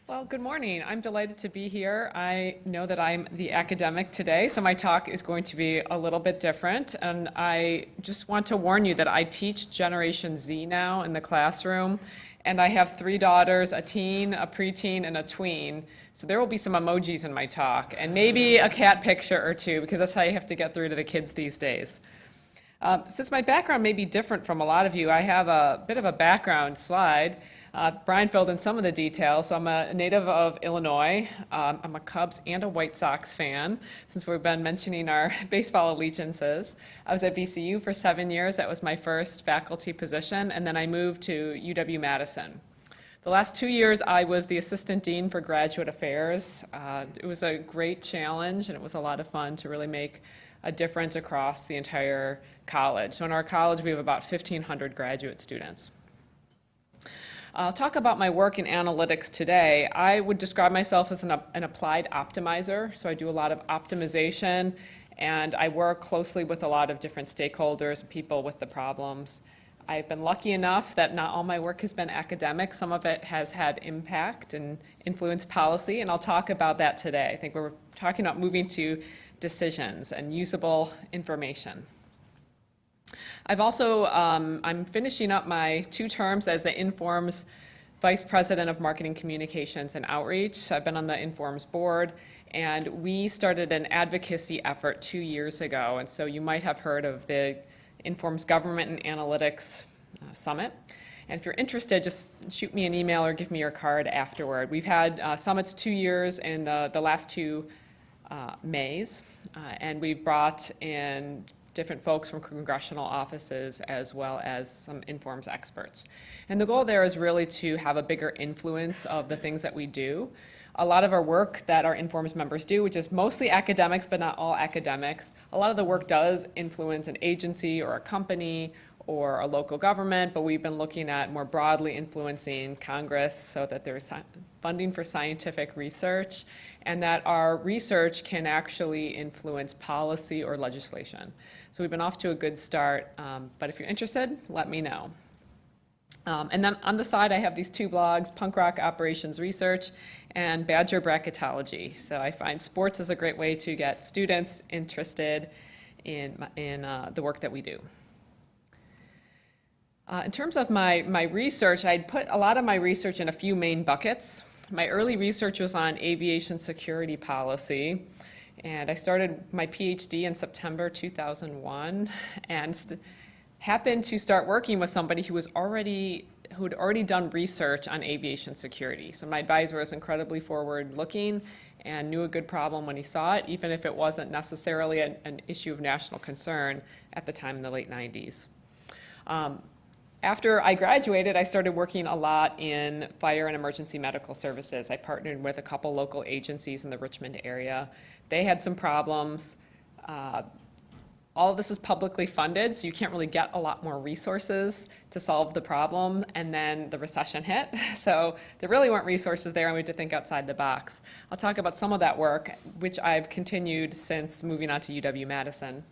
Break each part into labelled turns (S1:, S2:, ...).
S1: Well, good morning. I'm delighted to be here. I know that I'm the academic today, so my talk is going to be a little bit different. And I just want to warn you that I teach Generation Z now in the classroom. And I have 3 daughters, a teen, a preteen, and a tween. So there will be some emojis in my talk, and maybe a cat picture or two, because that's how you have to get through to the kids these days. Since my background may be different from a lot of you, I have a bit of a background slide. Brian filled in some of the details. So I'm a native of Illinois. I'm a Cubs and a White Sox fan, since we've been mentioning our baseball allegiances. I was at VCU for 7 years. That was my first faculty position, and then I moved to UW-Madison. The last 2 years, I was the assistant dean for graduate affairs. It was a great challenge, and it was a lot of fun to really make a difference across the entire college. So in our college, we have about 1,500 graduate students. I'll talk about my work in analytics today. I would describe myself as an applied optimizer. So I do a lot of optimization, and I work closely with a lot of different stakeholders and people with the problems. I've been lucky enough that not all my work has been academic. Some of it has had impact and influenced policy, and I'll talk about that today. I think we're talking about moving to decisions and usable information. I've also, I'm finishing up my 2 terms as the Inform's Vice President of Marketing Communications and Outreach. So I've been on the Inform's board, and we started an advocacy effort 2 years ago. And so you might have heard of the Inform's Government and Analytics Summit. And if you're interested, just shoot me an email or give me your card afterward. We've had summits 2 years in the last 2 Mays, and we've brought in different folks from congressional offices as well as some Inform's experts. And the goal there is really to have a bigger influence of the things that we do. A lot of our work that our Inform's members do, which is mostly academics but not all academics, a lot of the work does influence an agency or a company or a local government, but we've been looking at more broadly influencing Congress so that there's funding for scientific research and that our research can actually influence policy or legislation. So we've been off to a good start, but if you're interested, let me know. And then on the side, I have these 2 blogs, Punk Rock Operations Research and Badger Bracketology. So I find sports is a great way to get students interested in the work that we do. In terms of my research, I'd put a lot of my research in a few main buckets. My early research was on aviation security policy, and I started my PhD in September 2001, and happened to start working with somebody who'd already done research on aviation security. So my advisor was incredibly forward-looking and knew a good problem when he saw it, even if it wasn't necessarily an issue of national concern at the time in the late 90s. After I graduated, I started working a lot in fire and emergency medical services. I partnered with a couple local agencies in the Richmond area. They had some problems. All of this is publicly funded, so you can't really get a lot more resources to solve the problem, and then the recession hit. So there really weren't resources there, and we had to think outside the box. I'll talk about some of that work, which I've continued since moving on to UW-Madison.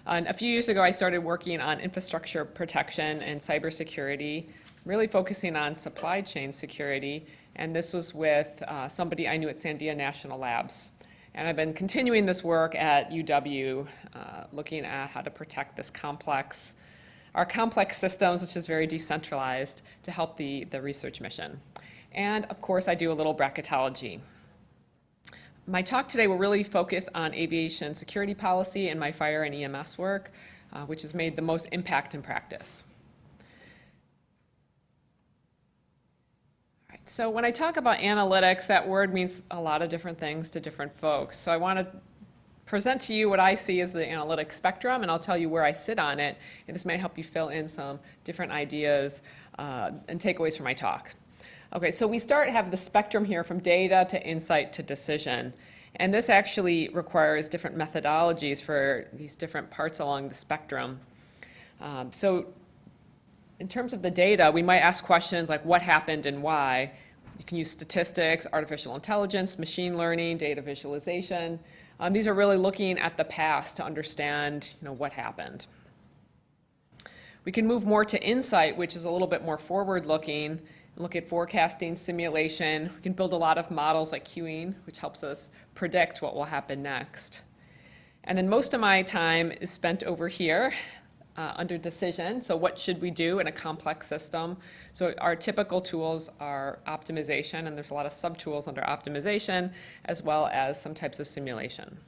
S1: And a few years ago, I started working on infrastructure protection and cybersecurity, really focusing on supply chain security. And this was with somebody I knew at Sandia National Labs. And I've been continuing this work at UW, looking at how to protect our complex systems, which is very decentralized, to help the research mission. And of course, I do a little bracketology. My talk today will really focus on aviation security policy and my fire and EMS work, which has made the most impact in practice. All right, so when I talk about analytics, that word means a lot of different things to different folks. So I want to present to you what I see as the analytics spectrum, and I'll tell you where I sit on it, and this may help you fill in some different ideas and takeaways from my talk. Okay, so we have the spectrum here from data to insight to decision. And this actually requires different methodologies for these different parts along the spectrum. So in terms of the data, we might ask questions like what happened and why. You can use statistics, artificial intelligence, machine learning, data visualization. These are really looking at the past to understand what happened. We can move more to insight, which is a little bit more forward-looking. look at forecasting, simulation. We can build a lot of models like queuing, which helps us predict what will happen next. And then most of my time is spent over here under decision. So what should we do in a complex system? So our typical tools are optimization, and there's a lot of sub-tools under optimization, as well as some types of simulation.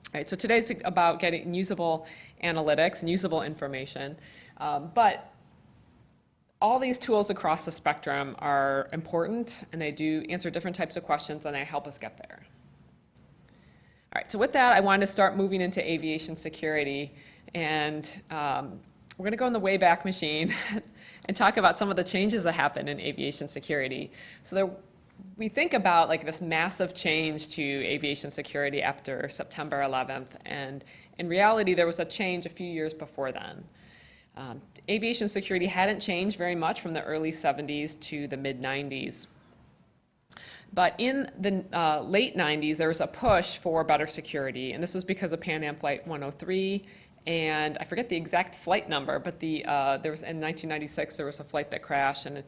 S1: All right, so today's about getting usable analytics and usable information. But all these tools across the spectrum are important, and they do answer different types of questions, and they help us get there. All right, so with that, I wanted to start moving into aviation security. And we're going to go in the Wayback Machine and talk about some of the changes that happened in aviation security. So we think about like this massive change to aviation security after September 11th. And in reality, there was a change a few years before then. Aviation security hadn't changed very much from the early 70s to the mid 90s. But in the late 90s, there was a push for better security. And this was because of Pan Am Flight 103. And I forget the exact flight number, but there was in 1996 there was a flight that crashed, and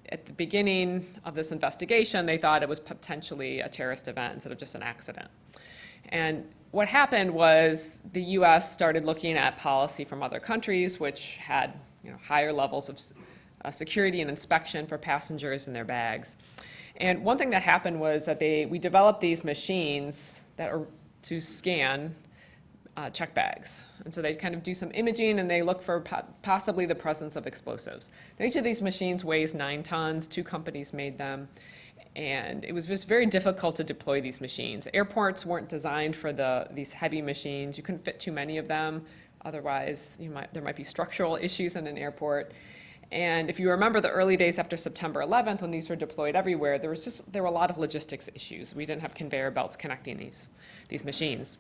S1: at the beginning of this investigation, they thought it was potentially a terrorist event instead of just an accident. And what happened was the U.S. started looking at policy from other countries, which had higher levels of security and inspection for passengers and their bags. And one thing that happened was that we developed these machines that are to scan check bags. And so they kind of do some imaging, and they look for possibly the presence of explosives. Now, each of these machines weighs 9 tons. 2 companies made them. And it was just very difficult to deploy these machines. Airports weren't designed for these heavy machines. You couldn't fit too many of them. Otherwise, there might be structural issues in an airport. And if you remember the early days after September 11th, when these were deployed everywhere, there were a lot of logistics issues. We didn't have conveyor belts connecting these machines.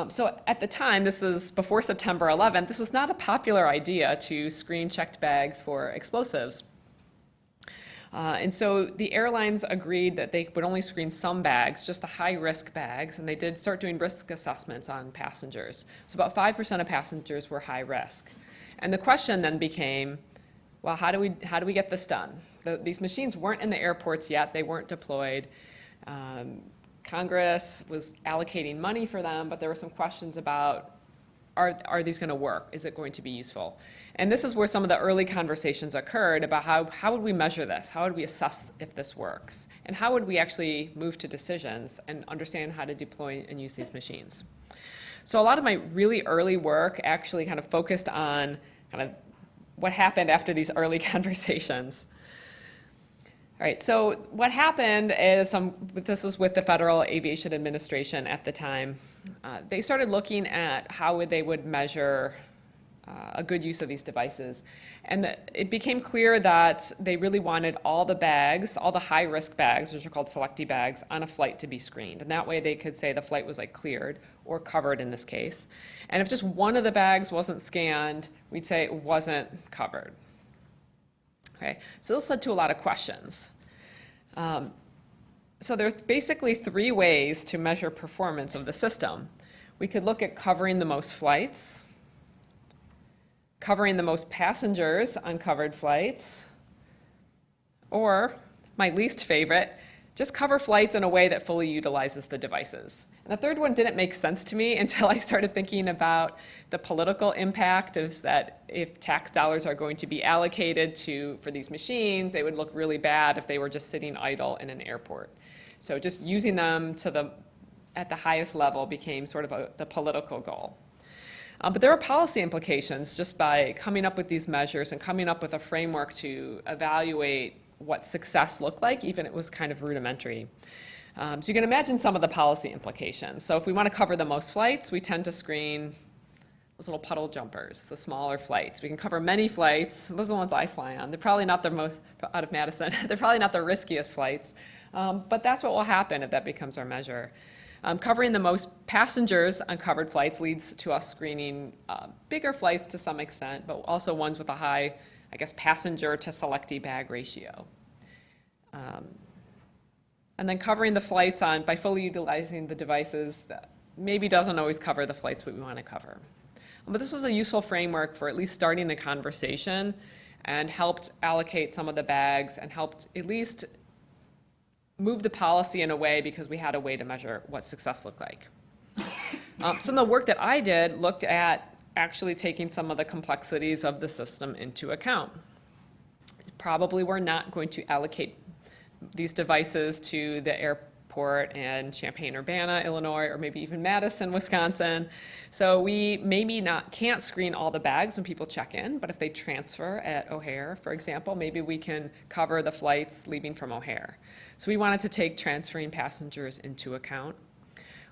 S1: So at the time, this is before September 11th, this is not a popular idea to screen checked bags for explosives. And so the airlines agreed that they would only screen some bags, just the high-risk bags, and they did start doing risk assessments on passengers. So about 5% of passengers were high risk. And the question then became, well, how do we get this done? These machines weren't in the airports yet. They weren't deployed. Congress was allocating money for them, but there were some questions about, are these going to work? Is it going to be useful? And this is where some of the early conversations occurred about how would we measure this? How would we assess if this works? And how would we actually move to decisions and understand how to deploy and use these machines? So a lot of my really early work actually kind of focused on kind of what happened after these early conversations. All right, so what happened is, this is with the Federal Aviation Administration at the time. They started looking at how they would measure a good use of these devices. And it became clear that they really wanted all the bags, all the high-risk bags, which are called selectee bags, on a flight to be screened. And that way they could say the flight was like cleared or covered in this case. And if just one of the bags wasn't scanned, we'd say it wasn't covered. Okay, so this led to a lot of questions. So there's basically 3 ways to measure performance of the system. We could look at covering the most flights, covering the most passengers on covered flights, or, my least favorite, just cover flights in a way that fully utilizes the devices. And the third one didn't make sense to me until I started thinking about the political impact of that. If tax dollars are going to be allocated for these machines, they would look really bad if they were just sitting idle in an airport. So just using them at the highest level became sort of the political goal. But there are policy implications just by coming up with these measures and coming up with a framework to evaluate what success looked like, even if it was kind of rudimentary. So you can imagine some of the policy implications. So if we want to cover the most flights, we tend to screen those little puddle jumpers, the smaller flights. We can cover many flights. Those are the ones I fly on. They're probably not out of Madison. They're probably not the riskiest flights. But that's what will happen if that becomes our measure. Covering the most passengers on covered flights leads to us screening bigger flights to some extent, but also ones with a high, passenger to selectee bag ratio. And then covering the flights by fully utilizing the devices that maybe doesn't always cover the flights we want to cover. But this was a useful framework for at least starting the conversation and helped allocate some of the bags and helped at least move the policy in a way because we had a way to measure what success looked like. Some of the work that I did looked at actually taking some of the complexities of the system into account. Probably we're not going to allocate these devices to the airport in Champaign-Urbana, Illinois, or maybe even Madison, Wisconsin. So we maybe can't screen all the bags when people check in, but if they transfer at O'Hare, for example, maybe we can cover the flights leaving from O'Hare. So we wanted to take transferring passengers into account.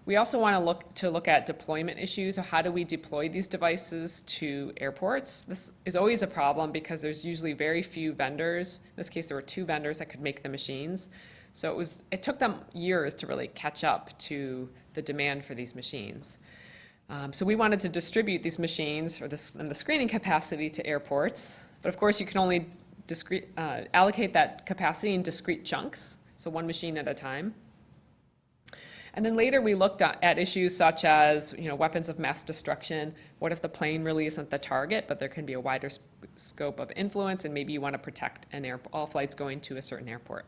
S1: We also want to look at deployment issues. So how do we deploy these devices to airports? This is always a problem because there's usually very few vendors. In this case, there were 2 vendors that could make the machines. So it took them years to really catch up to the demand for these machines. So we wanted to distribute these machines and the screening capacity to airports. But of course, you can only allocate that capacity in discrete chunks, so 1 machine at a time. And then later we looked at issues such as weapons of mass destruction. What if the plane really isn't the target, but there can be a wider scope of influence, and maybe you want to protect all flights going to a certain airport.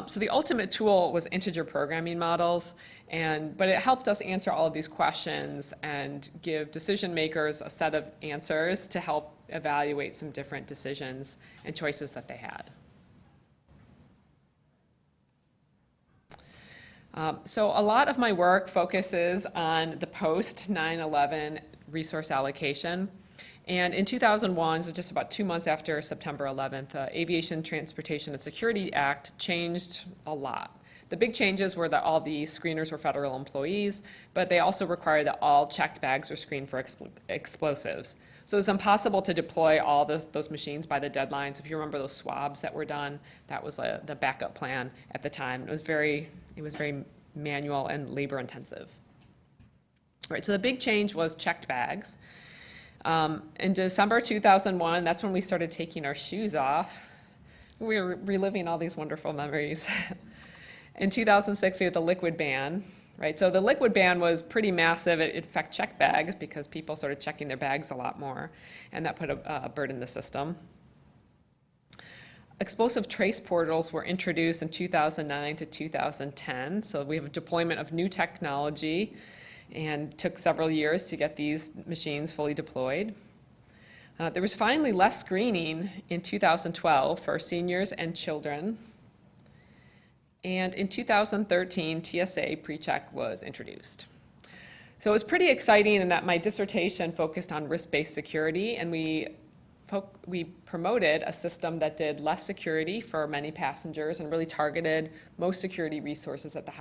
S1: So the ultimate tool was integer programming models, but it helped us answer all of these questions and give decision makers a set of answers to help evaluate some different decisions and choices that they had. So a lot of my work focuses on the post 9/11 resource allocation. And in 2001, so just about 2 months after September 11th, the Aviation Transportation and Security Act changed a lot. The big changes were that all the screeners were federal employees, but they also required that all checked bags were screened for explosives. So it's impossible to deploy all those machines by the deadlines. If you remember those swabs that were done, that was the backup plan at the time. It was very manual and labor intensive. Right, so the big change was checked bags. In December 2001, that's when we started taking our shoes off. We were reliving all these wonderful memories. In 2006, we had the liquid ban. Right, so the liquid ban was pretty massive. It affected checked bags because people started checking their bags a lot more, and that put a burden in the system. Explosive trace portals were introduced in 2009 to 2010, so we have a deployment of new technology, and took several years to get these machines fully deployed. There was finally less screening in 2012 for seniors and children. And in 2013, TSA PreCheck was introduced. So it was pretty exciting in that my dissertation focused on risk-based security, and we promoted a system that did less security for many passengers and really targeted most security resources at the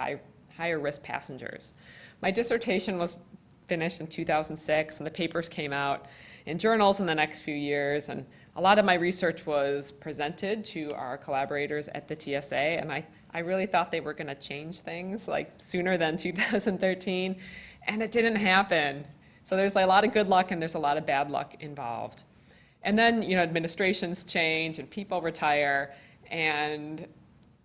S1: higher risk passengers. My dissertation was finished in 2006, and the papers came out in journals in the next few years, and a lot of my research was presented to our collaborators at the TSA, and I really thought they were going to change things like sooner than 2013, and it didn't happen. So there's a lot of good luck and there's a lot of bad luck involved. And then administrations change and people retire, and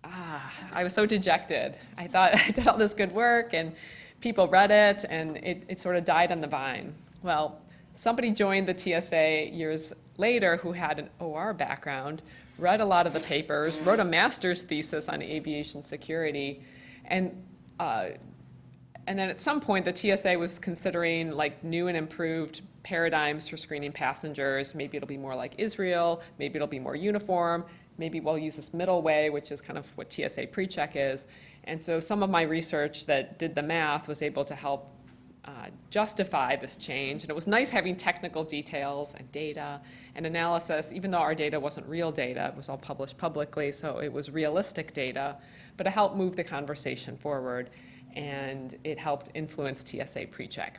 S1: I was so dejected. I thought I did all this good work and people read it, and it sort of died on the vine. Well, somebody joined the TSA years later who had an OR background, read a lot of the papers, wrote a master's thesis on aviation security, and then at some point the TSA was considering new and improved paradigms for screening passengers. Maybe it'll be more like Israel, maybe it'll be more uniform, maybe we'll use this middle way, which is kind of what TSA PreCheck is. And so some of my research that did the math was able to help justify this change. And it was nice having technical details and data and analysis, even though our data wasn't real data. It was all published publicly, so it was realistic data. But it helped move the conversation forward, and it helped influence TSA PreCheck.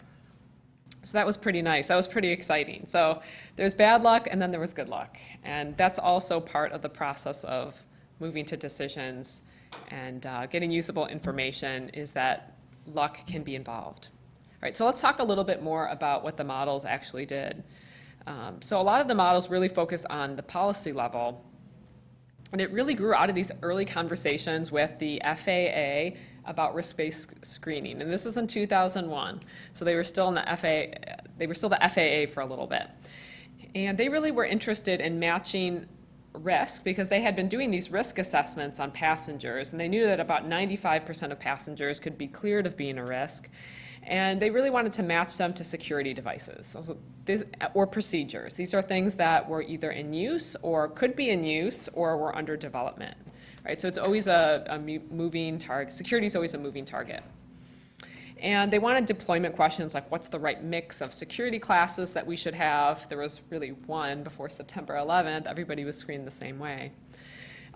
S1: So that was pretty nice. That was pretty exciting. So there's bad luck, and then there was good luck. And that's also part of the process of moving to decisions and getting usable information, is that luck can be involved. All right, so let's talk a little bit more about what the models actually did. So a lot of the models really focus on the policy level, and it really grew out of these early conversations with the FAA about risk-based screening, and this was in 2001. So they were still in the FAA. They were still the FAA for a little bit, And they really were interested in matching risk because they had been doing these risk assessments on passengers, and they knew that about 95% of passengers could be cleared of being a risk. And they really wanted to match them to security devices or procedures. These are things that were either in use or could be in use or were under development. Right? So it's always a moving target. Security is always a moving target. And they wanted deployment questions like what's the right mix of security classes that we should have. There was really one before September 11th. Everybody was screened the same way.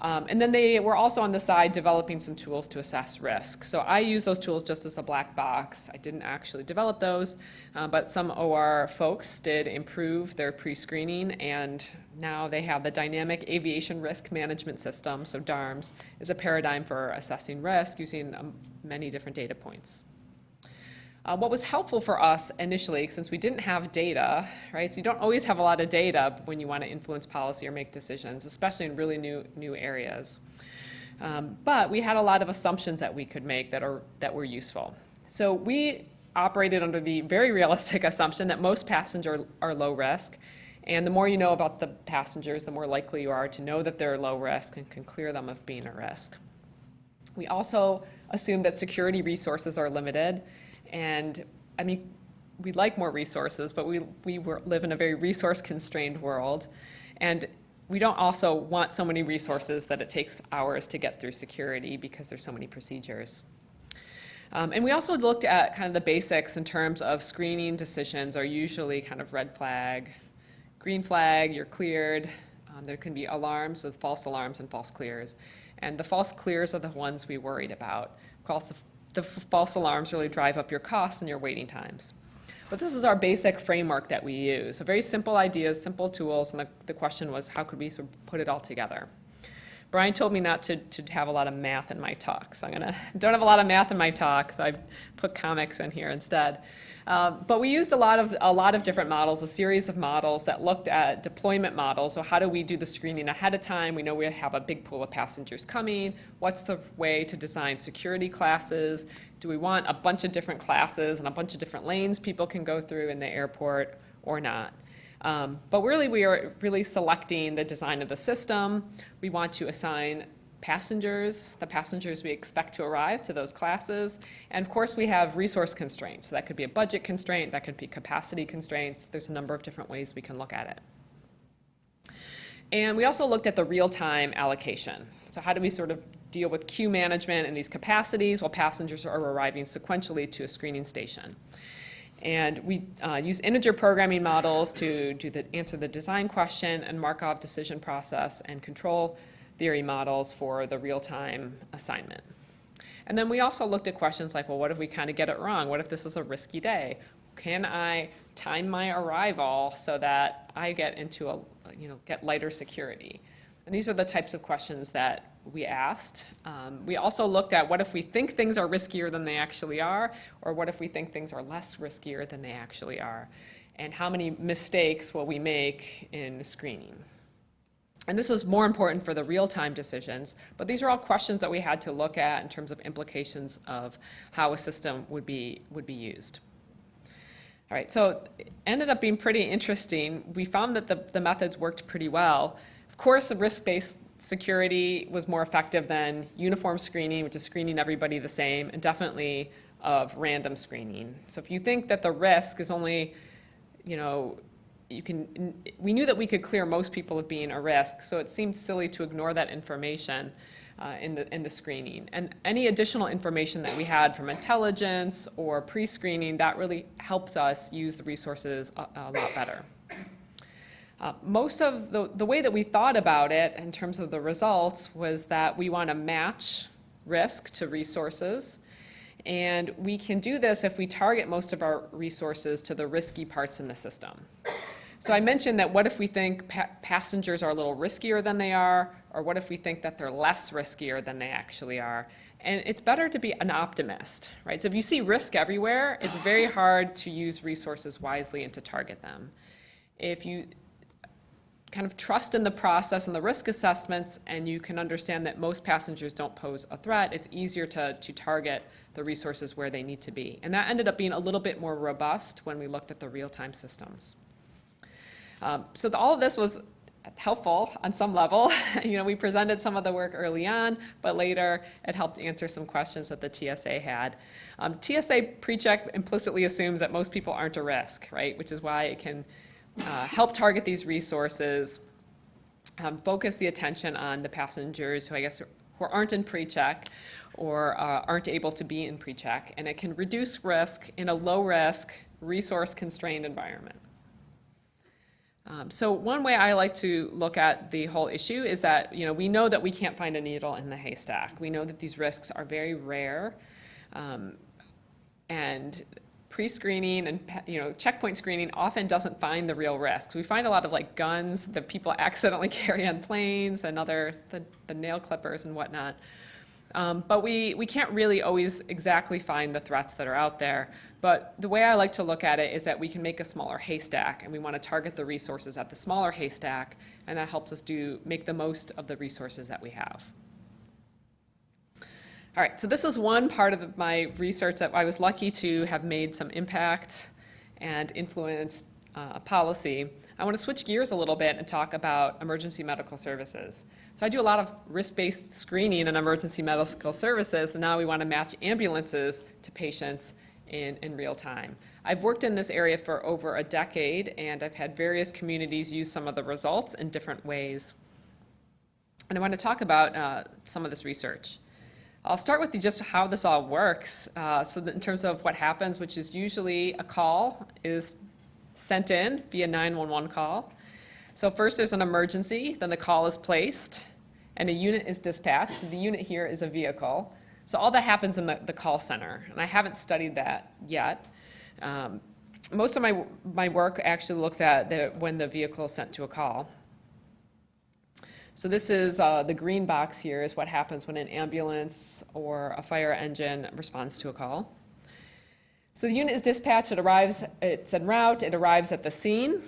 S1: And then they were also on the side developing some tools to assess risk. So I use those tools just as a black box. I didn't actually develop those, but some OR folks did improve their pre-screening, and now they have the Dynamic Aviation Risk Management System, so DARMS, is a paradigm for assessing risk using many different data points. What was helpful for us initially, since we didn't have data, right? So you don't always have a lot of data when you want to influence policy or make decisions, especially in really new areas. But we had a lot of assumptions that we could make that were useful. So we operated under the very realistic assumption that most passengers are low risk, and the more you know about the passengers, the more likely you are to know that they're low risk and can clear them of being a risk. We also assumed that security resources are limited. And I mean, we'd like more resources, but we live in a very resource-constrained world. And we don't also want so many resources that it takes hours to get through security because there's so many procedures. And we also looked at kind of the basics in terms of screening decisions are usually kind of red flag, green flag, you're cleared. There can be alarms, so false alarms and false clears. And the false clears are the ones we worried about. Of course, the false alarms really drive up your costs and your waiting times. But this is our basic framework that we use. So very simple ideas, simple tools, and the question was how could we sort of put it all together? Brian told me not to have a lot of math in my talk, so don't have a lot of math in my talk, so I put comics in here instead. But we used a lot of different models, a series of models that looked at deployment models. So how do we do the screening ahead of time? We know we have a big pool of passengers coming. What's the way to design security classes? Do we want a bunch of different classes and a bunch of different lanes people can go through in the airport or not? But really, we are really selecting the design of the system. We want to assign the passengers we expect to arrive to those classes. And of course, we have resource constraints. So that could be a budget constraint, that could be capacity constraints. There's a number of different ways we can look at it. And we also looked at the real-time allocation. So how do we sort of deal with queue management and these capacities while passengers are arriving sequentially to a screening station? And we use integer programming models to answer the design question, and Markov decision process and control theory models for the real-time assignment. And then we also looked at questions like, well, what if we kind of get it wrong? What if this is a risky day? Can I time my arrival so that I get into get lighter security? And these are the types of questions that we asked. We also looked at what if we think things are riskier than they actually are, or what if we think things are less riskier than they actually are, and how many mistakes will we make in screening. And this is more important for the real-time decisions, but these are all questions that we had to look at in terms of implications of how a system would be used. All right, so it ended up being pretty interesting. We found that the methods worked pretty well. Of course, the risk-based security was more effective than uniform screening, which is screening everybody the same, and definitely of random screening. So if you think that the risk is only, we knew that we could clear most people of being a risk, so it seemed silly to ignore that information in the screening. And any additional information that we had from intelligence or pre-screening, that really helped us use the resources a lot better. Most of the way that we thought about it in terms of the results was that we want to match risk to resources. And we can do this if we target most of our resources to the risky parts in the system. So I mentioned that what if we think passengers are a little riskier than they are, or what if we think that they're less riskier than they actually are? And it's better to be an optimist, right? So if you see risk everywhere, it's very hard to use resources wisely and to target them. If you kind of trust in the process and the risk assessments, and you can understand that most passengers don't pose a threat, it's easier to target the resources where they need to be. And that ended up being a little bit more robust when we looked at the real-time systems. So all of this was helpful on some level. We presented some of the work early on, but later it helped answer some questions that the TSA had. TSA PreCheck implicitly assumes that most people aren't a risk, right? Which is why it can help target these resources, focus the attention on the passengers who aren't in PreCheck or aren't able to be in PreCheck, and it can reduce risk in a low-risk, resource-constrained environment. So one way I like to look at the whole issue is that we know that we can't find a needle in the haystack. We know that these risks are very rare, and pre-screening and checkpoint screening often doesn't find the real risks. We find a lot of guns that people accidentally carry on planes and the nail clippers and whatnot. But we can't really always exactly find the threats that are out there. But the way I like to look at it is that we can make a smaller haystack, and we want to target the resources at the smaller haystack, and that helps us make the most of the resources that we have. All right, so this is one part of my research that I was lucky to have made some impact and influence policy. I want to switch gears a little bit and talk about emergency medical services. So I do a lot of risk-based screening in emergency medical services, and now we want to match ambulances to patients in real time. I've worked in this area for over a decade, and I've had various communities use some of the results in different ways. And I want to talk about some of this research. I'll start with just how this all works. So that in terms of what happens, which is usually a call is sent in via 911 call. So first there's an emergency, then the call is placed, and a unit is dispatched. The unit here is a vehicle. So all that happens in the call center, and I haven't studied that yet. Most of my work actually looks at when the vehicle is sent to a call. So this is the green box here is what happens when an ambulance or a fire engine responds to a call. So the unit is dispatched, it's en route, it arrives at the scene.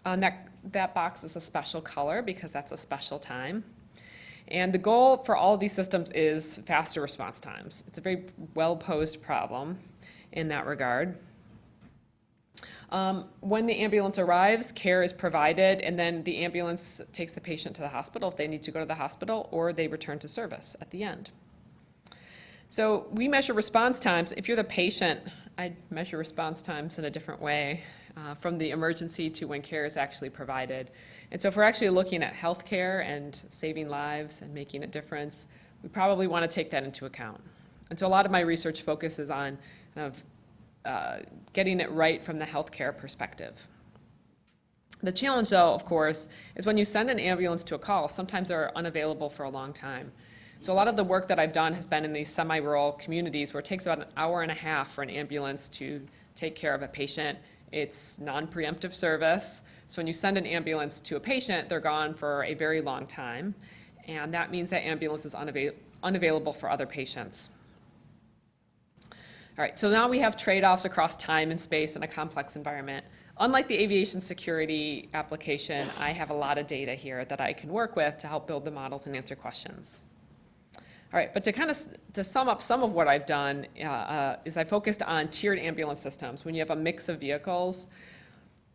S1: That box is a special color because that's a special time. And the goal for all of these systems is faster response times. It's a very well-posed problem in that regard. When the ambulance arrives, care is provided, and then the ambulance takes the patient to the hospital if they need to go to the hospital, or they return to service at the end. So we measure response times. If you're the patient, I'd measure response times in a different way, from the emergency to when care is actually provided. And so if we're actually looking at healthcare and saving lives and making a difference, we probably want to take that into account. And so a lot of my research focuses on getting it right from the healthcare perspective. The challenge, though, of course, is when you send an ambulance to a call, sometimes they're unavailable for a long time. So a lot of the work that I've done has been in these semi-rural communities where it takes about an hour and a half for an ambulance to take care of a patient. It's non-preemptive service. So when you send an ambulance to a patient, they're gone for a very long time. And that means that ambulance is unavailable for other patients. All right, so now we have trade-offs across time and space in a complex environment. Unlike the aviation security application, I have a lot of data here that I can work with to help build the models and answer questions. All right, but to sum up some of what I've done is I focused on tiered ambulance systems. When you have a mix of vehicles,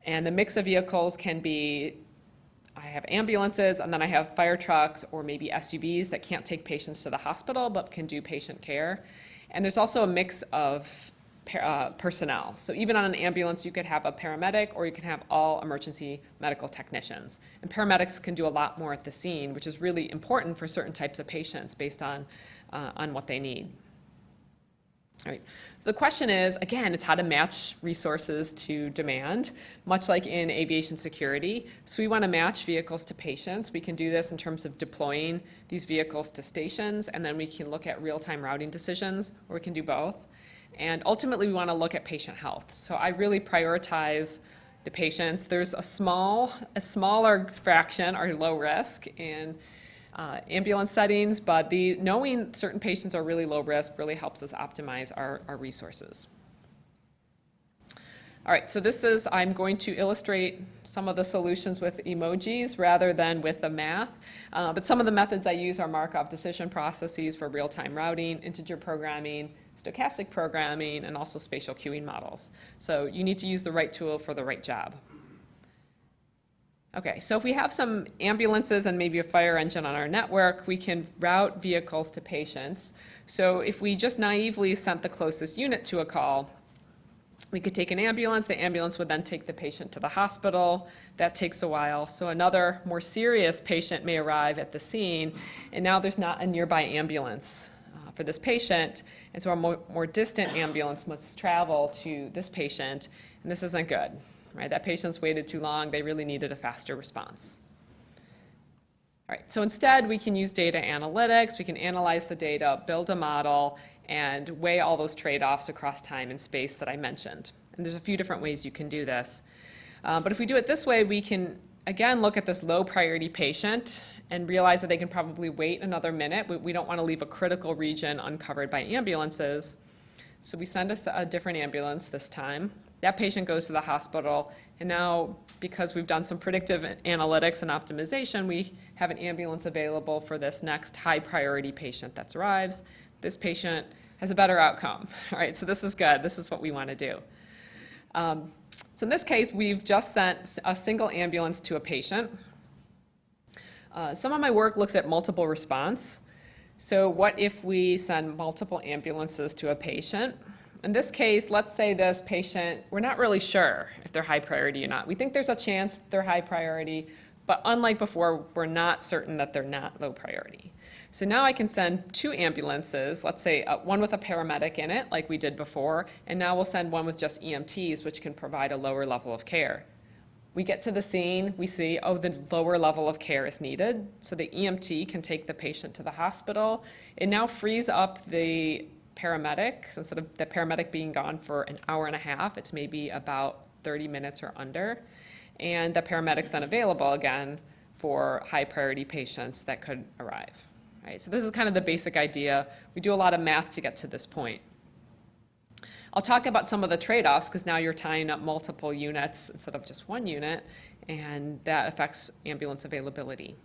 S1: and the mix of vehicles can be, I have ambulances, and then I have fire trucks or maybe SUVs that can't take patients to the hospital but can do patient care. And there's also a mix of personnel. So even on an ambulance, you could have a paramedic or you can have all emergency medical technicians. And paramedics can do a lot more at the scene, which is really important for certain types of patients based on what they need. All right. So the question is, again, it's how to match resources to demand, much like in aviation security. So we want to match vehicles to patients. We can do this in terms of deploying these vehicles to stations, and then we can look at real-time routing decisions, or we can do both. And ultimately, we want to look at patient health. So I really prioritize the patients. There's a smaller fraction are low risk in ambulance settings, but knowing certain patients are really low risk really helps us optimize our resources. All right, so I'm going to illustrate some of the solutions with emojis rather than with the math. But some of the methods I use are Markov decision processes for real-time routing, integer programming, stochastic programming, and also spatial queuing models. So you need to use the right tool for the right job. Okay, so if we have some ambulances and maybe a fire engine on our network, we can route vehicles to patients. So if we just naively sent the closest unit to a call, we could take an ambulance. The ambulance would then take the patient to the hospital. That takes a while. So another more serious patient may arrive at the scene, and now there's not a nearby ambulance for this patient. And so a more distant ambulance must travel to this patient, and this isn't good. Right? That patient's waited too long. They really needed a faster response. All right, so instead, we can use data analytics. We can analyze the data, build a model, and weigh all those trade-offs across time and space that I mentioned. And there's a few different ways you can do this. But if we do it this way, we can, again, look at this low-priority patient and realize that they can probably wait another minute. We don't want to leave a critical region uncovered by ambulances. So we send a different ambulance this time. That patient goes to the hospital, and now, because we've done some predictive analytics and optimization, we have an ambulance available for this next high-priority patient that arrives. This patient has a better outcome. All right, so this is good. This is what we want to do. So in this case, we've just sent a single ambulance to a patient. Some of my work looks at multiple response. So what if we send multiple ambulances to a patient? In this case, let's say this patient, we're not really sure if they're high priority or not. We think there's a chance they're high priority, but unlike before, we're not certain that they're not low priority. So now I can send 2 ambulances, let's say one with a paramedic in it, like we did before, and now we'll send one with just EMTs, which can provide a lower level of care. We get to the scene, we see, oh, the lower level of care is needed, so the EMT can take the patient to the hospital. It now frees up the paramedic, so instead of the paramedic being gone for an hour and a half, it's maybe about 30 minutes or under. And the paramedic's then available again for high priority patients that could arrive. Right? So this is kind of the basic idea. We do a lot of math to get to this point. I'll talk about some of the trade-offs because now you're tying up multiple units instead of just one unit, and that affects ambulance availability.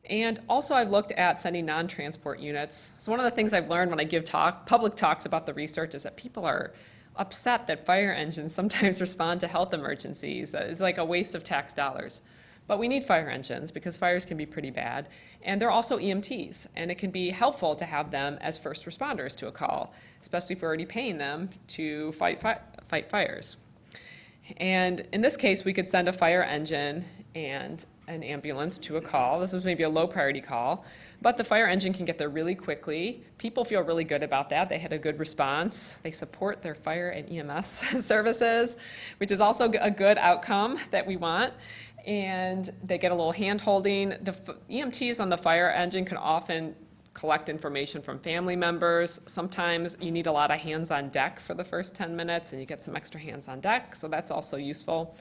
S1: And also I've looked at sending non-transport units. So one of the things I've learned when I give public talks about the research is that people are upset that fire engines sometimes respond to health emergencies. It's like a waste of tax dollars. But we need fire engines because fires can be pretty bad. And they're also EMTs, and it can be helpful to have them as first responders to a call, especially if we're already paying them to fight fires. And in this case, we could send a fire engine and an ambulance to a call. This is maybe a low priority call, but the fire engine can get there really quickly. People feel really good about that. They had a good response. They support their fire and EMS services, which is also a good outcome that we want. And they get a little hand holding. The EMTs on the fire engine can often collect information from family members. Sometimes you need a lot of hands on deck for the first 10 minutes, and you get some extra hands on deck, so that's also useful.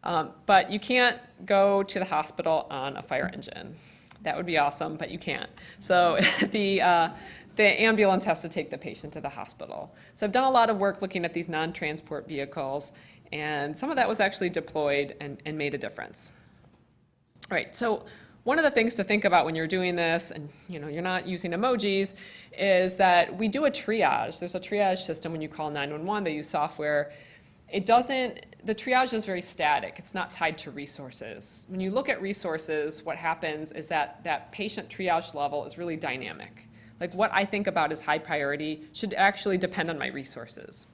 S1: But you can't go to the hospital on a fire engine. That would be awesome, but you can't. So the ambulance has to take the patient to the hospital. So I've done a lot of work looking at these non-transport vehicles, and some of that was actually deployed and made a difference. All right, so one of the things to think about when you're doing this, and you're not using emojis, is that we do a triage. There's a triage system when you call 911. They use software. The triage is very static. It's not tied to resources. When you look at resources, what happens is that patient triage level is really dynamic. Like what I think about as high priority should actually depend on my resources.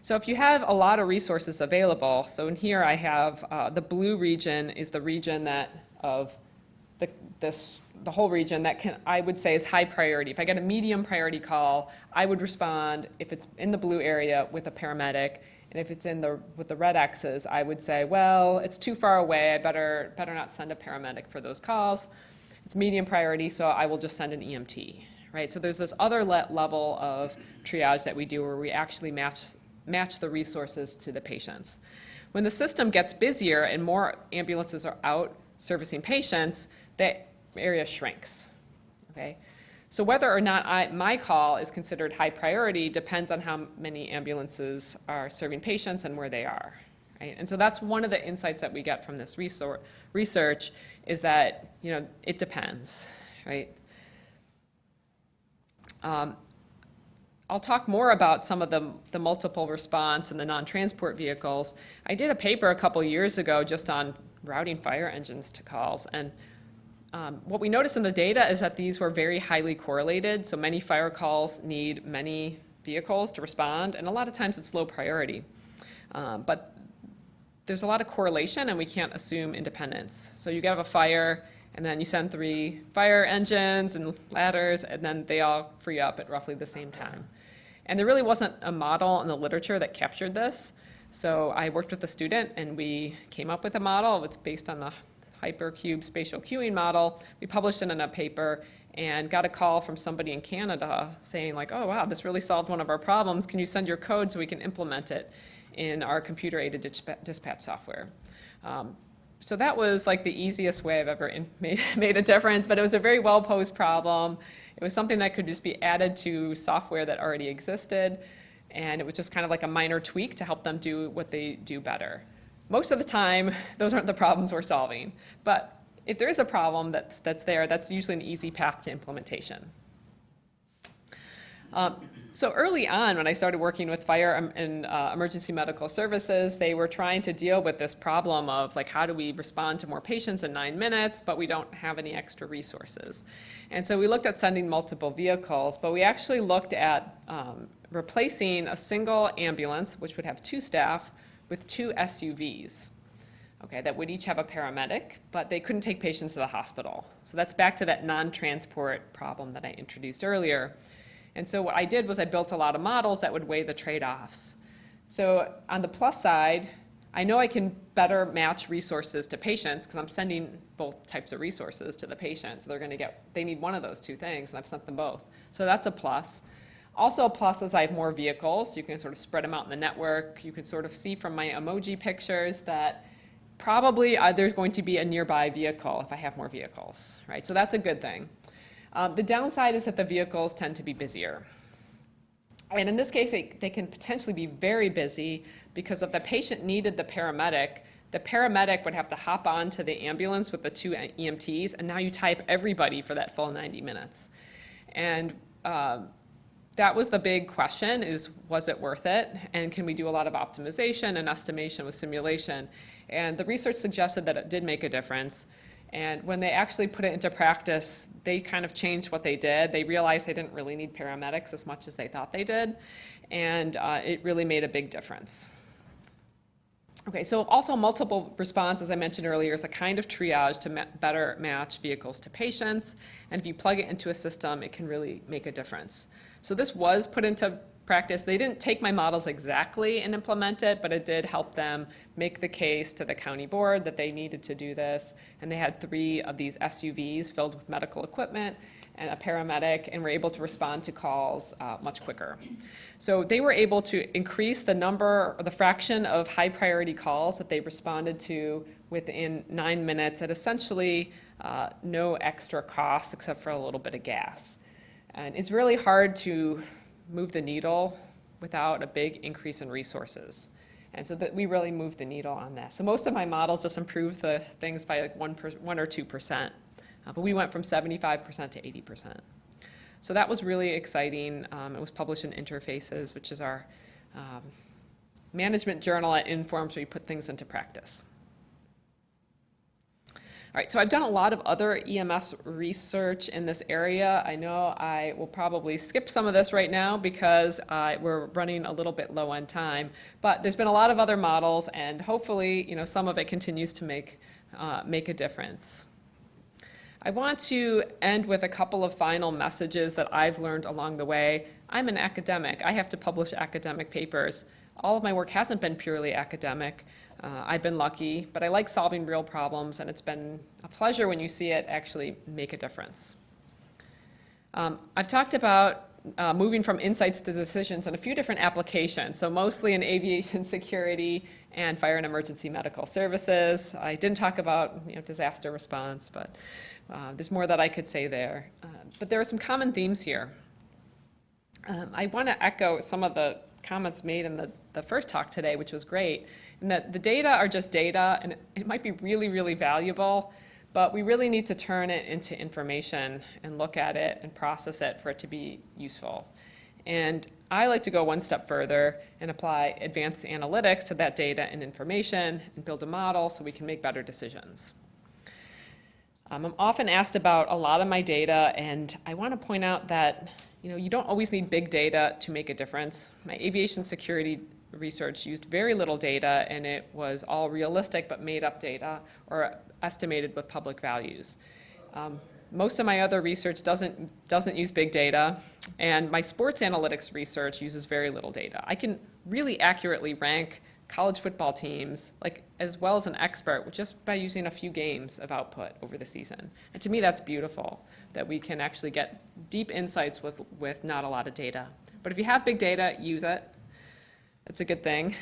S1: So if you have a lot of resources available, so in here I have the blue region is the region the whole region that I would say is high priority. If I get a medium priority call, I would respond if it's in the blue area with a paramedic. And if it's with the red X's, I would say, well, it's too far away. I better not send a paramedic for those calls. It's medium priority, so I will just send an EMT, right? So there's this other level of triage that we do where we actually match the resources to the patients. When the system gets busier and more ambulances are out servicing patients, that area shrinks, okay? So whether or not my call is considered high priority depends on how many ambulances are serving patients and where they are, right? And so that's one of the insights that we get from this research is that, it depends, right? I'll talk more about some of the multiple response and the non-transport vehicles. I did a paper a couple years ago just on routing fire engines to calls, and what we noticed in the data is that these were very highly correlated, so many fire calls need many vehicles to respond, and a lot of times it's low priority. But there's a lot of correlation, and we can't assume independence. So you have a fire, and then you send 3 fire engines and ladders, and then they all free up at roughly the same time. And there really wasn't a model in the literature that captured this. So I worked with a student, and we came up with a model. It's based on the hypercube spatial queuing model. We published it in a paper and got a call from somebody in Canada saying like, oh wow, this really solved one of our problems. Can you send your code so we can implement it in our computer-aided dispatch software? So that was like the easiest way I've ever made a difference, but it was a very well-posed problem. It was something that could just be added to software that already existed, and it was just kind of like a minor tweak to help them do what they do better. Most of the time, those aren't the problems we're solving, but if there is a problem that's there, that's usually an easy path to implementation. So early on, when I started working with fire and emergency medical services, they were trying to deal with this problem of like, how do we respond to more patients in 9 minutes, but we don't have any extra resources. And so we looked at sending multiple vehicles, but we actually looked at replacing a single ambulance, which would have 2 staff, with 2 SUVs. Okay, that would each have a paramedic, but they couldn't take patients to the hospital. So that's back to that non-transport problem that I introduced earlier. And so what I did was I built a lot of models that would weigh the trade-offs. So on the plus side, I know I can better match resources to patients because I'm sending both types of resources to the patients. So they need one of those 2 things, and I've sent them both. So that's a plus. Also a plus is I have more vehicles. So you can sort of spread them out in the network. You can sort of see from my emoji pictures that probably there's going to be a nearby vehicle if I have more vehicles, right? So that's a good thing. The downside is that the vehicles tend to be busier. And in this case, they can potentially be very busy because if the patient needed the paramedic would have to hop onto the ambulance with the 2 EMTs, and now you type everybody for that full 90 minutes. And that was the big question, is was it worth it? And can we do a lot of optimization and estimation with simulation? And the research suggested that it did make a difference. And when they actually put it into practice, they kind of changed what they did. They realized they didn't really need paramedics as much as they thought they did. And it really made a big difference. Okay, so also multiple response, as I mentioned earlier, is a kind of triage to better match vehicles to patients. And if you plug it into a system, it can really make a difference. So this was put into practice. They didn't take my models exactly and implement it, but it did help them make the case to the county board that they needed to do this. And they had 3 of these SUVs filled with medical equipment and a paramedic, and were able to respond to calls much quicker. So they were able to increase the number, or the fraction of high priority calls that they responded to within 9 minutes at essentially no extra cost except for a little bit of gas. And it's really hard to move the needle without a big increase in resources. And so that we really moved the needle on that. So most of my models just improved the things by like 1 or 2%. But we went from 75% to 80%. So that was really exciting. It was published in Interfaces, which is our management journal at Informs, where you put things into practice. All right, so I've done a lot of other EMS research in this area. I know I will probably skip some of this right now because we're running a little bit low on time. But there's been a lot of other models, and hopefully, some of it continues to make a difference. I want to end with a couple of final messages that I've learned along the way. I'm an academic. I have to publish academic papers. All of my work hasn't been purely academic. I've been lucky, but I like solving real problems, and it's been a pleasure when you see it actually make a difference. I've talked about moving from insights to decisions in a few different applications, so mostly in aviation security and fire and emergency medical services. I didn't talk about disaster response, but there's more that I could say there. But there are some common themes here. I want to echo some of the comments made in the first talk today, which was great, and that the data are just data, and it might be really, really valuable, but we really need to turn it into information and look at it and process it for it to be useful. And I like to go one step further and apply advanced analytics to that data and information and build a model so we can make better decisions. I'm often asked about a lot of my data, and I want to point out that you don't always need big data to make a difference. My aviation security research used very little data, and it was all realistic but made up data or estimated with public values. Most of my other research doesn't use big data, and my sports analytics research uses very little data. I can really accurately rank college football teams, as well as an expert, just by using a few games of output over the season. And to me, that's beautiful, that we can actually get deep insights with not a lot of data. But if you have big data, use it. It's a good thing.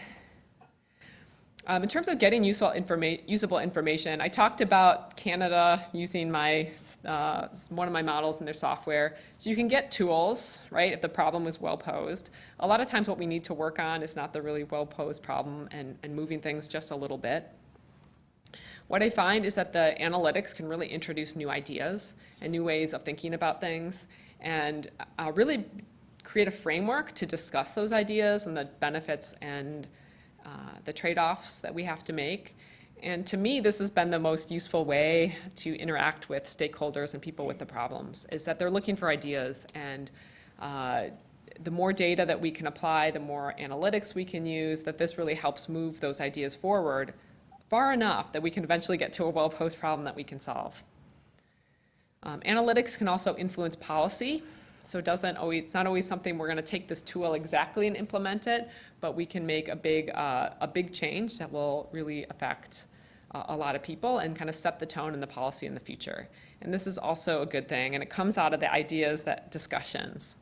S1: In terms of getting usable information, I talked about Canada using one of my models in their software. So you can get tools, right, if the problem is well posed. A lot of times what we need to work on is not the really well posed problem and moving things just a little bit. What I find is that the analytics can really introduce new ideas and new ways of thinking about things, and really create a framework to discuss those ideas and the benefits and the trade-offs that we have to make. And to me, this has been the most useful way to interact with stakeholders and people with the problems, is that they're looking for ideas. And the more data that we can apply, the more analytics we can use, that this really helps move those ideas forward far enough that we can eventually get to a well-posed problem that we can solve. Analytics can also influence policy. So it's not always something we're going to take this tool exactly and implement it, but we can make a big change that will really affect a lot of people and kind of set the tone and the policy in the future. And this is also a good thing, and it comes out of the ideas, that discussions.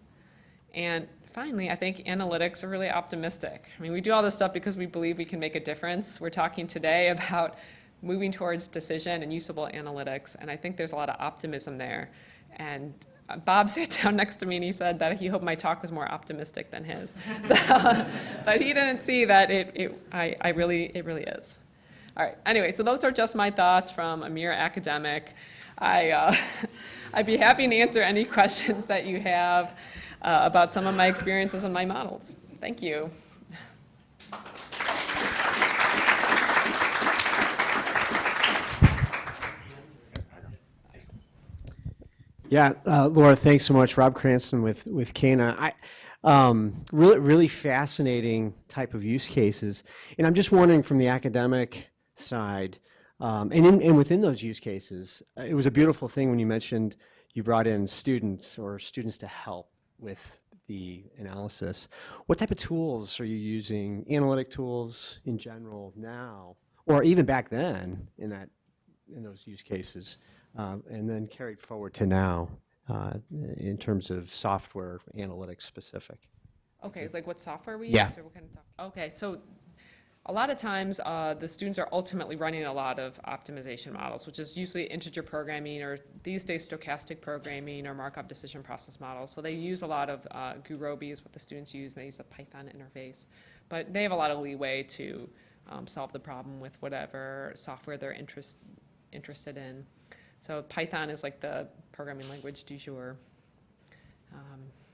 S1: And finally, I think analytics are really optimistic. I mean, we do all this stuff because we believe we can make a difference. We're talking today about moving towards decision and usable analytics, and I think there's a lot of optimism there. And Bob sat down next to me and he said that he hoped my talk was more optimistic than his. But he didn't see that it really is. All right, anyway, so those are just my thoughts from a mere academic. I'd be happy to answer any questions that you have about some of my experiences and my models. Thank you.
S2: Yeah, Laura, thanks so much. Rob Cranston with Cana. Really fascinating type of use cases. And I'm just wondering from the academic side, and within those use cases, it was a beautiful thing when you mentioned you brought in students to help with the analysis. What type of tools are you using, analytic tools in general now, or even back then in those use cases? And then carried forward to now in terms of software analytics specific.
S1: Okay, like what software we
S2: Yeah.
S1: use? Or what kind of okay, so a lot of times the students are ultimately running a lot of optimization models, which is usually integer programming, or these days stochastic programming, or Markov decision process models. So they use a lot of Gurobi is what the students use. They use a Python interface. But they have a lot of leeway to solve the problem with whatever software they're interested in. So Python is like the programming language du jour.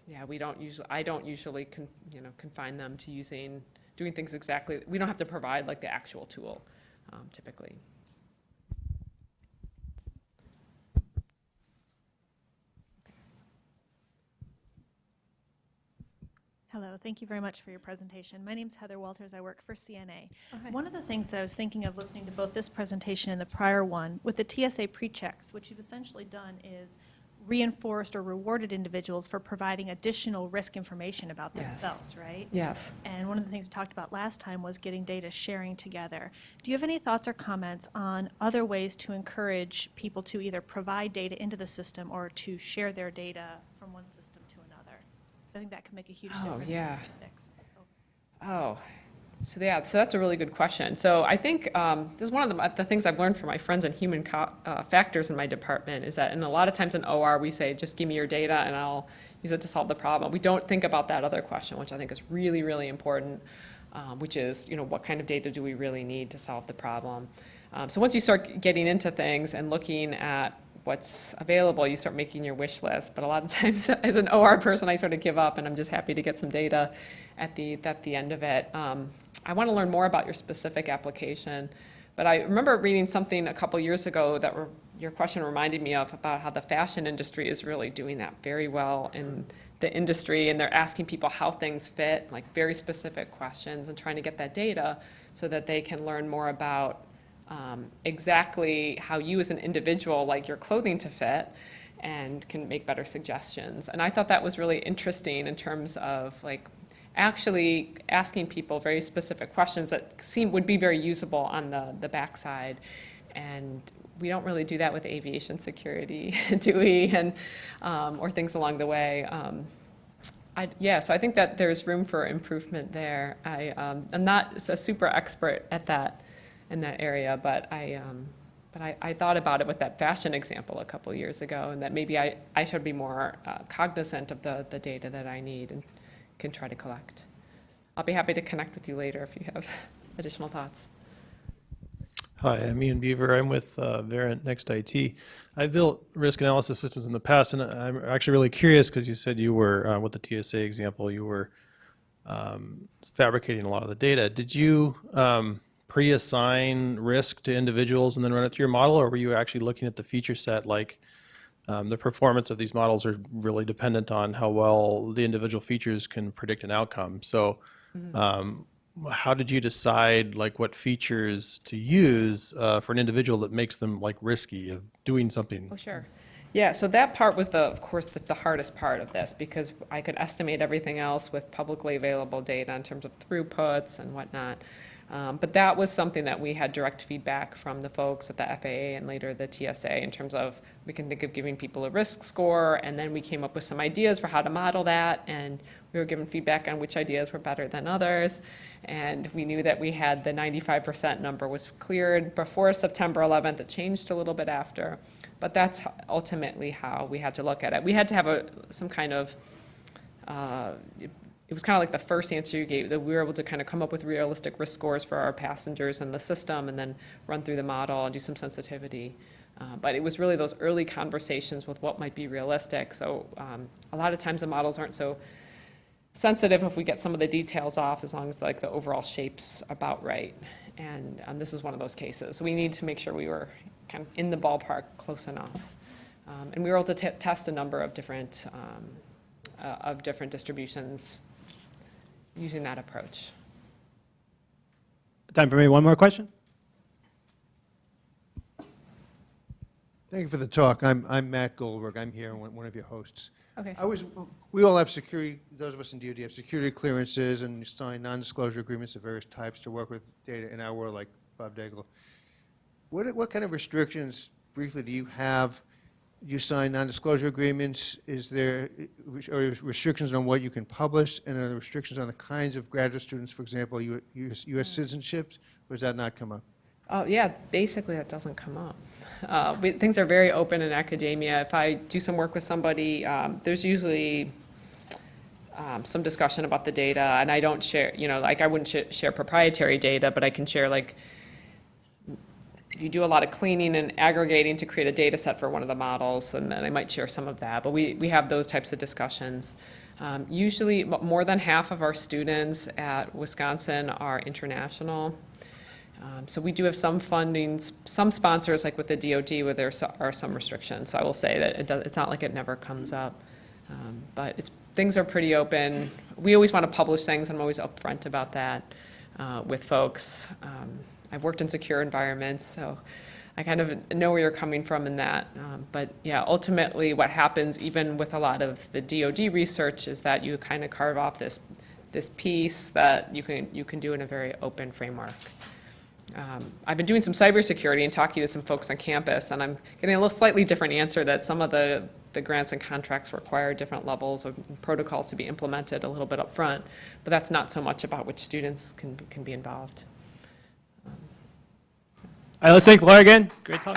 S1: Yeah, I don't usually confine them to doing things exactly. We don't have to provide like the actual tool, typically.
S3: Hello, thank you very much for your presentation. My name is Heather Walters. I work for CNA.
S1: Okay.
S3: One of the things that I was thinking of listening to both this presentation and the prior one, with the TSA pre-checks, what you've essentially done is reinforced or rewarded individuals for providing additional risk information about themselves, right?
S1: Yes.
S3: And one of the things we talked about last time was getting data sharing together. Do you have any thoughts or comments on other ways to encourage people to either provide data into the system or to share their data from one system to another? I think that could make a huge difference.
S1: Yeah.
S3: In analytics.
S1: So that's a really good question. So I think this is one of the things I've learned from my friends in human factors in my department is that, and a lot of times in OR we say, just give me your data and I'll use it to solve the problem. We don't think about that other question, which I think is really, really important, which is, what kind of data do we really need to solve the problem? So once you start getting into things and looking at what's available, you start making your wish list. But a lot of times, as an OR person, I sort of give up, and I'm just happy to get some data at the end of it. I want to learn more about your specific application. But I remember reading something a couple years ago that your question reminded me of, about how the fashion industry is really doing that very well in the industry, and they're asking people how things fit, like very specific questions, and trying to get that data so that they can learn more about exactly how you as an individual like your clothing to fit, and can make better suggestions. And I thought that was really interesting in terms of like actually asking people very specific questions that would be very usable on the backside. And we don't really do that with aviation security, do we? And or things along the way. So I think that there's room for improvement there. I'm not a super expert at that in that area, but I thought about it with that fashion example a couple years ago, and that maybe I should be more cognizant of the data that I need and can try to collect. I'll be happy to connect with you later if you have additional thoughts.
S4: Hi, I'm Ian Beaver. I'm with Verint Next IT. I've built risk analysis systems in the past, and I'm actually really curious because you said you were, with the TSA example, you were fabricating a lot of the data. Did you pre-assign risk to individuals and then run it through your model, or were you actually looking at the feature set, like the performance of these models are really dependent on how well the individual features can predict an outcome? So how did you decide like what features to use for an individual that makes them like risky of doing something?
S1: Oh, sure. Yeah, so that part was of course the hardest part of this, because I could estimate everything else with publicly available data in terms of throughputs and whatnot. But that was something that we had direct feedback from the folks at the FAA and later the TSA in terms of, we can think of giving people a risk score, and then we came up with some ideas for how to model that, and we were given feedback on which ideas were better than others. And we knew that we had the 95% number was cleared before September 11th. It changed a little bit after, but that's ultimately how we had to look at it. We had to have some kind of, it was kind of like the first answer you gave, that we were able to kind of come up with realistic risk scores for our passengers and the system, and then run through the model and do some sensitivity. But it was really those early conversations with what might be realistic. So a lot of times the models aren't so sensitive if we get some of the details off, as long as like the overall shape's about right. And this is one of those cases. So we need to make sure we were kind of in the ballpark close enough. And we were able to test a number of different distributions using that approach.
S5: Time for maybe one more question.
S6: Thank you for the talk. I'm Matt Goldberg. I'm here, one of your hosts.
S1: Okay.
S6: We all have security, those of us in DoD have security clearances and sign non-disclosure agreements of various types to work with data in our world, like Bob Daigle. What kind of restrictions, briefly, do you have? You sign non-disclosure agreements. Are there restrictions on what you can publish, and are there restrictions on the kinds of graduate students, for example, U.S. citizenships, or does that not come up?
S1: Oh, yeah, basically that doesn't come up. Things are very open in academia. If I do some work with somebody, there's usually some discussion about the data, and I don't share, like I wouldn't share proprietary data, but I can share, like, if you do a lot of cleaning and aggregating to create a data set for one of the models, and then I might share some of that. But we have those types of discussions. Usually more than half of our students at Wisconsin are international. So we do have some funding, some sponsors, like with the DoD, where there are some restrictions. So I will say that it's not like it never comes up. But things are pretty open. We always want to publish things, and I'm always upfront about that with folks. I've worked in secure environments, so I kind of know where you're coming from in that. But yeah, ultimately what happens, even with a lot of the DoD research, is that you kind of carve off this piece that you can do in a very open framework. I've been doing some cybersecurity and talking to some folks on campus, and I'm getting a little slightly different answer, that some of the grants and contracts require different levels of protocols to be implemented a little bit up front, but that's not so much about which students can be involved.
S5: All right, let's thank Laura again. Great talk.